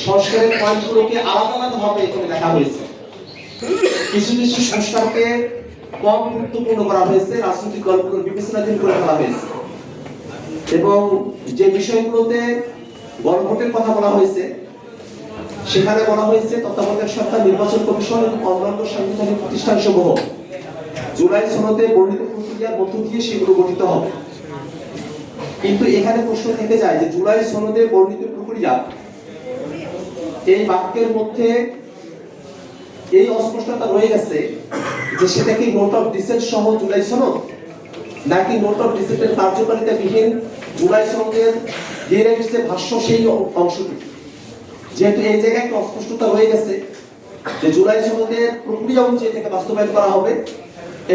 সংস্কারের পয়েন্টগুলোকে আলাদা আলাদা ভাবে এখানে দেখা হয়েছে। কিছু কিছু সংস্কারকে কম গুরুত্বপূর্ণ করা হয়েছে, রাজনৈতিক দলগুলোর বিবেচনাধীন করে ফেলা হয়েছে, এবং যে বিষয়গুলোতে গণভোটের কথা বলা হয়েছে সেখানে বলা হয়েছে তত্ত্বাবধায়ক সরকার, নির্বাচন কমিশন এবং অন্যান্য সাংবিধানিক প্রতিষ্ঠান সমূহ জুলাই সনদে বর্ণিত প্রক্রিয়ার মধ্য দিয়ে সেগুলো গঠিত হবে। কিন্তু এখানে প্রশ্ন থেকে যায় যে জুলাই সনদে বর্ণিত প্রক্রিয়া, এই বাক্যের মধ্যে এই অস্পষ্টতা রয়ে গেছে যে সেটা কি নোট অফ ডিসেন্ট সহ জুলাই সনদ, নাকি নোট অফ ডিসেন্টের কার্যকারিতা বিহীন জুলাই সনদের যে ভাষ্য সেই অংশটি। যেহেতু এই জায়গায় একটা অস্পষ্টতা রয়ে গেছে যে জুলাই সনদের প্রক্রিয়া অনুযায়ী এটাকে বাস্তবায়ন করা হবে,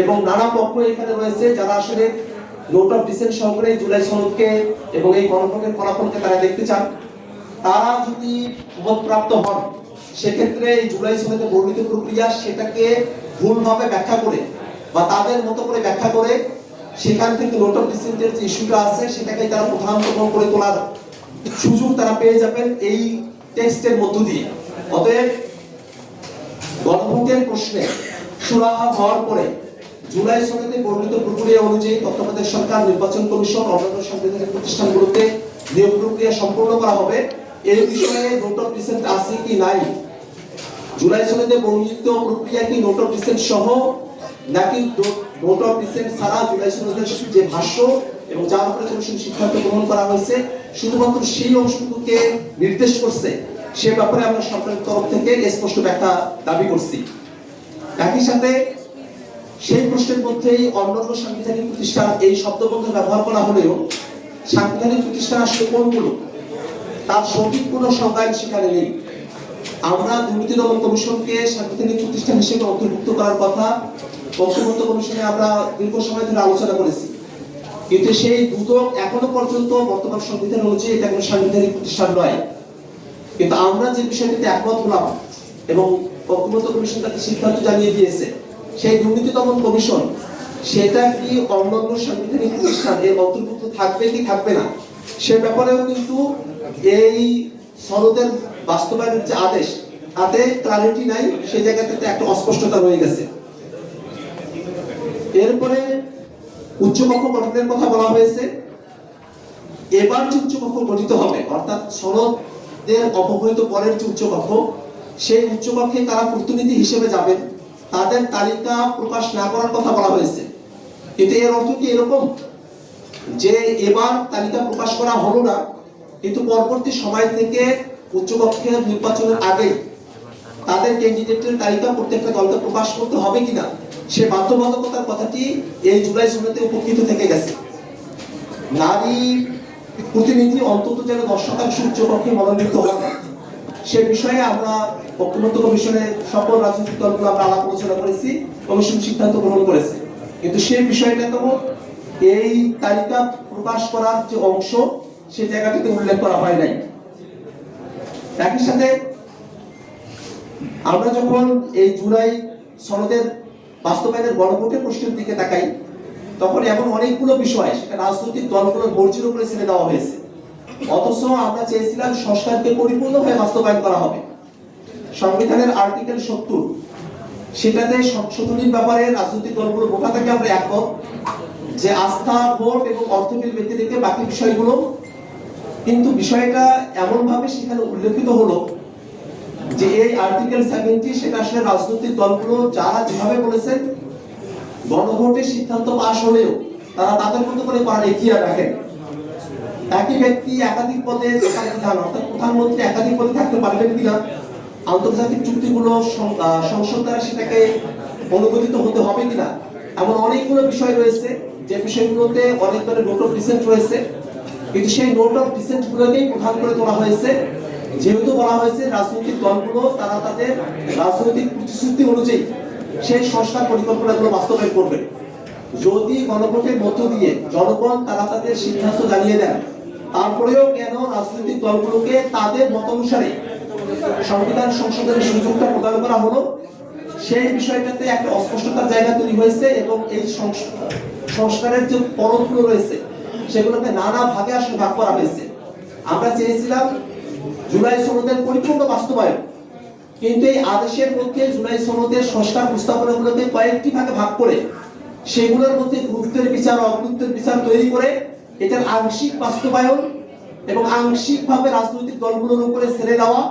এবং নানা পক্ষ এখানে রয়েছে যারা আসলে নোট অফ ডিসেন্ট সহকারে জুলাই সনদকে এবং এই গণভোটের ফলাফলকে তারা দেখতে চান, তারা যদি মতপ্রাপ্ত হন সেক্ষেত্রে এই জুলাই সনদে বর্ণিত প্রক্রিয়া সেটাকে ভুলভাবে ব্যাখ্যা করে বা তাদের মতো করে ব্যাখ্যা করে সেখান থেকে নোট অফ ডিসেন্টের যে ইস্যুটা আছে সেটাকে তারা প্রধানতম করে তোলার সুযোগ তারা পেয়ে যাবেন এই টেক্সটের মধ্য দিয়ে। অতএব গণভোটের প্রশ্নে সুরাহা হওয়ার পরে জুলাই সনদে বর্ণিত প্রক্রিয়া অনুযায়ী তত্ত্বাবধায়ক সরকার, নির্বাচন কমিশন, অন্যান্য সাংবিধানিক প্রতিষ্ঠানগুলোতে নিয়োগ প্রক্রিয়া সম্পূর্ণ করা হবে। এই বিষয়ে নোট অফ ডিসেন্ট আছে কি নাই, জুলাই সনদে বর্ণিত প্রক্রিয়া কি নোট অফ ডিসেন্ট সহ নাকি নোট অফ ডিসেন্ট ছাড়া জুলাই সনদের যে ভাষ্য এবং যার উপরে কমিশন সিদ্ধান্ত গ্রহণ করা হয়েছে শুধুমাত্র সেই অংশটুকুকে নির্দেশ করছে, সে ব্যাপারে আমরা সরকারের তরফ থেকে স্পষ্ট ব্যাখ্যা দাবি করছি। একই সাথে সেই প্রশ্নের মধ্যেই অন্যান্য সাংবিধানিক প্রতিষ্ঠান এই শব্দবন্ধ ব্যবহার করা হলেও সাংবিধানিক প্রতিষ্ঠান আসলে কোনগুলো তার সঠিক কোনো সংজ্ঞায়ন সেখানে নেই। আমরা দুর্নীতি দমন কমিশনকে সাংবিধানিক প্রতিষ্ঠান হিসেবে অন্তর্ভুক্ত করার কথা ঐক্যমত্য কমিশনে আমরা দীর্ঘ সময় ধরে আলোচনা করেছি, কিন্তু সেই দুদক এখনো পর্যন্ত বর্তমান সংবিধান অনুযায়ী এটা কোনো সাংবিধানিক প্রতিষ্ঠান নয়। কিন্তু আমরা যে বিষয়টিতে একমত হলাম এবং ঐক্যমত্য কমিশন তাকে সিদ্ধান্ত জানিয়ে দিয়েছে, সেই দুর্নীতি দমন কমিশন সেটা কি অন্যান্য সাংবিধানিক প্রতিষ্ঠান এর অন্তর্ভুক্ত থাকবে কি থাকবে না সে ব্যাপারেও কিন্তু এই সনদের বাস্তবায়নের যে আদেশ তাতে ক্লারিটি নাই, সেই জায়গাতে একটা অস্পষ্টতা রয়ে গেছে। এরপরে উচ্চকক্ষ গঠনের কথা বলা হয়েছে। এবার যে উচ্চকক্ষ গঠিত হবে অর্থাৎ সনদের অপঘোষিত পরের যে উচ্চকক্ষ, সেই উচ্চকক্ষে তারা প্রতিনিধি হিসেবে যাবেন, তাদের তালিকা প্রকাশ না করার কথা বলা হয়েছে। কিন্তু এর অর্থ কি এরকম যে এবার তালিকা প্রকাশ করা হলো না, কিন্তু পরবর্তী সময় থেকে উচ্চকক্ষের নির্বাচনের আগে তাদের ক্যান্ডিডেটের তালিকা প্রত্যেকটা দলকে প্রকাশ করতে হবে কিনা সে বাধ্যবাধকতার কথাটি এই জুলাই সনদে উপকৃত থেকে গেছে। নারী প্রতিনিধি অন্তত যেন 10% উচ্চকক্ষে মনোনীত হন সে বিষয়ে আমরা ঐক্যমত্য কমিশনের সকল রাজনৈতিক দলগুলো আমরা আলাপ আলোচনা করেছি, কমিশন সিদ্ধান্ত গ্রহণ করেছে, কিন্তু সেই বিষয়টাকেও এই তালিকা প্রকাশ করার যে অংশ সে জায়গাটিতে উল্লেখ করা হয় নাই। একই সাথে আমরা যখন এই জুলাই সনদের বাস্তবায়নের গণভোটের প্রশ্নের দিকে তাকাই তখন এমন অনেকগুলো বিষয় সেটা রাজনৈতিক দলগুলোর মর্জির উপরে ছেড়ে দেওয়া হয়েছে, অথচ আমরা চেয়েছিলাম সংস্কারকে পরিপূর্ণভাবে বাস্তবায়ন করা হবে। সংবিধানের আর্টিকেল 70 সেটাতে সংশোধনীর ব্যাপারে রাজনৈতিক দলগুলো বোকা থেকে আমরা একমত যে আস্থা ভোট এবং অর্থ বিল ব্যতীত বাকি বিষয়গুলো, কিন্তু বিষয়টা এমন ভাবে সেখানে উল্লেখিত হলো যে এই আর্টিকেল 70 সেটা আসলে রাজনৈতিক দলগুলো যারা যেভাবে বলেছেন গণভোটের সিদ্ধান্ত পাশ হলেও তারা তাদের মতো করে করার এখতিয়ার রাখেন। একই ব্যক্তি একাধিক পদে থাকার বিধান, অর্থাৎ প্রধানমন্ত্রী একাধিক পদে থাকতে পারবেন কিনা, আন্তর্জাতিক চুক্তিগুলো সংসদ দ্বারা সেটাকে অনুমোদিত হতে হবে কিনা, এমন অনেকগুলো বিষয় রয়েছে যে বিষয়গুলোতে অনেক ধরনের নোট অফ ডিসেন্ট রয়েছে। কিন্তু সেই নোট অফ ডিসেন্ট গুলোকেই প্রধান করে তোলা হয়েছে, যেহেতু বলা হয়েছে রাজনৈতিক দলগুলো তারা তাদের রাজনৈতিক প্রতিশ্রুতি অনুযায়ী সেই সংস্কার পরিকল্পনাগুলো বাস্তবায়ন করবে। যদি গণভোটের মধ্য দিয়ে জনগণ তারা তাদের সিদ্ধান্ত জানিয়ে দেন, তারপরেও কেন রাজনৈতিক দলগুলোকে তাদের মত অনুসারে সংবিধান সংশোধনের সুযোগটা প্রদান করা হলো, সেই বিষয়টাতে একটা অস্পষ্টতার জায়গা তৈরি হয়েছে এবং এই সংস্কারের যে পরতগুলো রয়েছে সেগুলোকে নানা ভাগে আসলে ভাগ করা হয়েছে। আমরা চেয়েছিলাম জুলাই সনদের পরিপূর্ণ বাস্তবায়ন। কিন্তু এই আদেশের মধ্যে জুলাই সনদের সংস্কার প্রস্তাবনাগুলোকে কয়েকটি ভাগে ভাগ করে সেগুলোর মধ্যে গুরুত্বের বিচার অগুরুত্বের বিচার তৈরি করে এটার আংশিক বাস্তবায়ন এবং আংশিকভাবে রাজনৈতিক দলগুলোর উপরে ছেড়ে দেওয়া,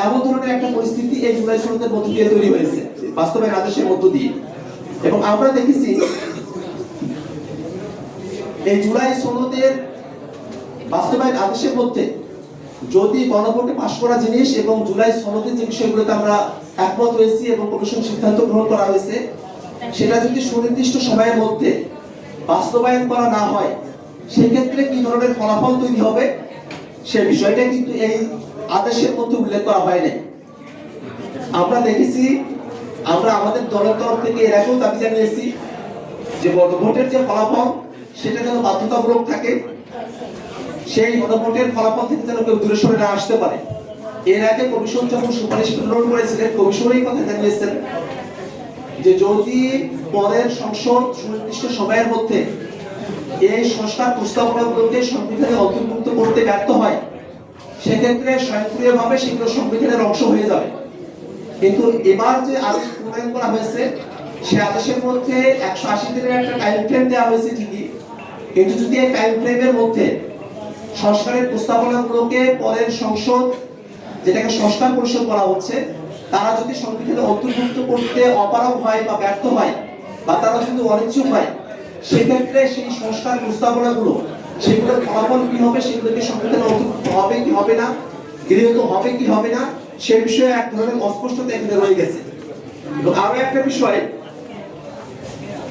এমন ধরনের একটা পরিস্থিতি এই জুলাই সনদের মধ্য দিয়ে তৈরি হয়েছে, বাস্তবায়ন আদেশের মধ্য দিয়ে। এবং আমরা দেখেছি এই জুলাই সনদের বাস্তবায়ন আদেশের মধ্যে যদি গণভোটে পাশ করা জিনিস এবং জুলাই সনদের যে বিষয়গুলোতে আমরা একমত হয়েছি এবং কমিশন সিদ্ধান্ত গ্রহণ করা হয়েছে, সেটা যদি সুনির্দিষ্ট সময়ের মধ্যে বাস্তবায়ন করা না হয় সেক্ষেত্রে কি ধরনের ফলাফল তৈরি হবে সে বিষয়টা কিন্তু এই আদেশের মধ্যে উল্লেখ করা হয়নি। আমরা দেখেছি, আমরা আমাদের দলের তরফ থেকে এর আগেও দাবি জানিয়েছি যে গণভোটের যে ফলাফল সেটা যেন বাধ্যতামূলক থাকে, সেই গণভোটের ফলাফল থেকে যেন কেউ দূরে সরে না আসতে পারে। এর আগে কমিশন যখন সুপারিশ প্রেরণ করেছিলেন, কমিশন এই কথা জানিয়েছেন যে যদি পরের সংসদ সুনির্দিষ্ট সময়ের মধ্যে এই সংস্কার প্রস্তাবনাগুলোকে সংবিধানে অন্তর্ভুক্ত করতে ব্যর্থ হয় সেক্ষেত্রে স্বয়ংক্রিয়ভাবে সেগুলো সংবিধানের অংশ হয়ে যাবে। কিন্তু এবার যে আদেশ প্রণয়ন করা হয়েছে সে আদেশের মধ্যে 180 দিনের একটা টাইম ফ্রেম দেওয়া হয়েছে ঠিকই, কিন্তু যদি এই টাইম ফ্রেমের মধ্যে সংস্কারের প্রস্তাবনাগুলোকে পরের সংসদ, যেটাকে সংস্কার পরিষদ বলা হচ্ছে, তারা যদি সংবিধানে অন্তর্ভুক্ত করতে অপারগ হয় বা ব্যর্থ হয় বা তারা যদি অনিচ্ছুক হয় সেক্ষেত্রে সেই সংস্কার প্রস্তাবনাগুলো সেগুলোর ফলাফল কি হবে, সেগুলোকে সংবিধানে অন্তর্ভুক্ত হবে কি হবে না, গৃহীত হবে কি হবে না, সে বিষয়ে এক ধরনের অস্পষ্টতা এখানে রয়ে গেছে। এবং আরো একটা বিষয়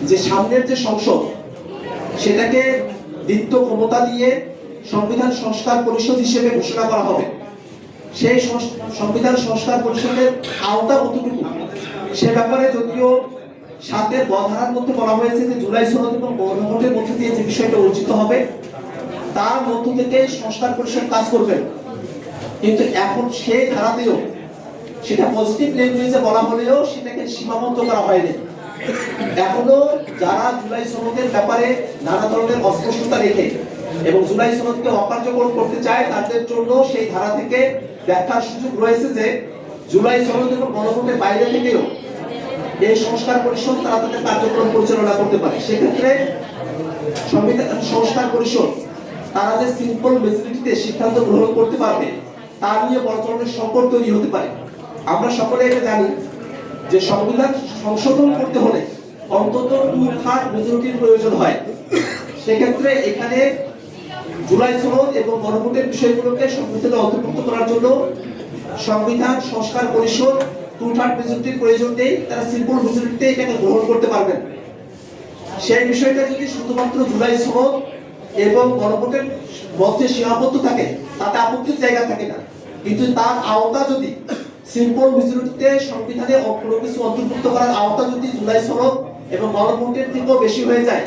যে সামনের যে সংসদ সেটাকে দ্বিতীয় ক্ষমতা দিয়ে সংবিধান সংস্কার পরিষদ হিসেবে ঘোষণা করা হবে। সেই সংবিধান সংস্কার পরিষদের আওতা কতটুকু সে ব্যাপারে যদিও 7-এর ধারার মধ্যে বলা হয়েছে যে জুলাই সনদ এবং গণভোটের মধ্যে দিয়ে যে বিষয়টা অর্জিত হবে তার মধ্য থেকে সংস্কার পরিষদ কাজ করবেন, কিন্তু এখন সেই ধারাতেও সেটা পজিটিভ ল্যাঙ্গুয়েজে বলা হলেও সেটাকে সীমাবদ্ধ করা হয়নি। এখনো যারা জুলাই সনদের ব্যাপারে নানা ধরনের অস্পষ্টতা রেখে এবং জুলাই সনদকে অকার্যকর করতে চায় তাদের জন্য সেই ধারা থেকে ব্যাখ্যার সুযোগ রয়েছে যে জুলাই সনদ এবং গণভোটের বাইরে থেকেও এই সংস্কার পরিষদ তারা তাদের কার্যক্রম পরিচালনা করতে পারে। সেক্ষেত্রে সংবিধান সংস্কার পরিষদ তারা যে সিম্পল মেজরিটিতে সিদ্ধান্ত গ্রহণ করতে পারবে তা নিয়ে বড় ধরনের সংকট তৈরি হতে পারে। আমরা সকলে এটা জানি যে সংবিধান সংশোধন করতে হলে অন্তত 2/3 মেজরিটির প্রয়োজন হয়। সেক্ষেত্রে এখানে জুলাই সনদ এবং গণভোটের বিষয়গুলোকে সংবিধানে অন্তর্ভুক্ত করার জন্য সংবিধান সংস্কার পরিষদ 2/3 মেজরিটির প্রয়োজন নেই, তারা সিম্পল মেজরিটিতে এটাকে গ্রহণ করতে পারবেন। সেই বিষয়টা যদি শুধুমাত্র জুলাই সনদ এবং গণভোটের মধ্যে সীমাবদ্ধ থাকে তাতে আপত্তির জায়গা থাকে না, কিন্তু তার আওতা যদি সিম্পল মেজরিটিতে সংবিধানে কোনো কিছু অন্তর্ভুক্ত করার আওতা যদি জুলাই সনদ এবং গণভোটের থেকেও বেশি হয়ে যায়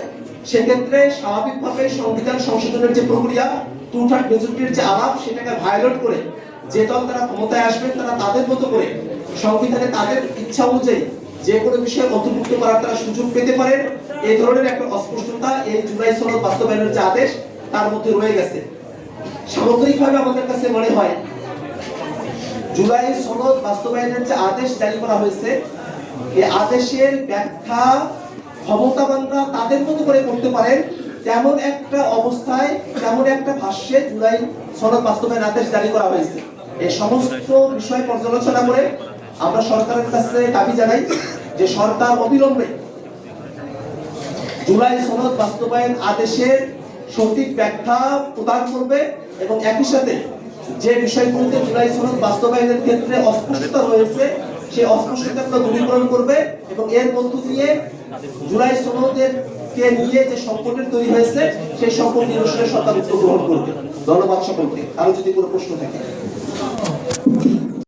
সেক্ষেত্রে স্বাভাবিকভাবে সংবিধান সংশোধনের যে প্রক্রিয়া 2/3 মেজরিটির যে আলাপ সেটাকে ভায়োলেট করে যে দল তারা ক্ষমতায় আসবেন তারা তাদের মতো করে সংবিধানে তাদের ইচ্ছা অনুযায়ী যে কোনো বিষয় অন্তর্ভুক্ত করার তারা সুযোগ পেতে পারেন। এই ধরনের একটা অস্পষ্টতা এই জুলাই সনদ বাস্তবায়নের যে আদেশ তার মধ্যে রয়ে গেছে। সামগ্রিকভাবে আমাদের কাছে মনে হয় জুলাই সনদ বাস্তবায়নের যে আদেশ জারি করা হয়েছে এই আদেশের ব্যাখ্যা ক্ষমতাবানরা তাদের মতো করে করতে পারেন, তেমন একটা অবস্থায় তেমন একটা ভাষ্যে জুলাই সনদ বাস্তবায়ন আদেশ জারি করা হয়েছে। এই সমস্ত বিষয় পর্যালোচনা করে আমরা সরকারের কাছে দাবি জানাই যে সরকার অবিলম্বে জুলাই সনদ বাস্তবায়ন আদেশের সঠিক ব্যাখ্যা প্রদান করবে এবং একই সাথে যে বিষয়গুলোতে জুলাই সনদ বাস্তবায়নের ক্ষেত্রে অস্পষ্টতা রয়েছে সেই অস্পষ্টতাগুলো দূরীকরণ করবে এবং এর মধ্য দিয়ে জুলাই সনদের কে নিয়ে যে সংকটের তৈরি হয়েছে সেই সংকট নিরসনের সরকার উদ্যোগ গ্রহণ করবে। ধন্যবাদ সকলকে। আরো যদি কোনো প্রশ্ন থাকে।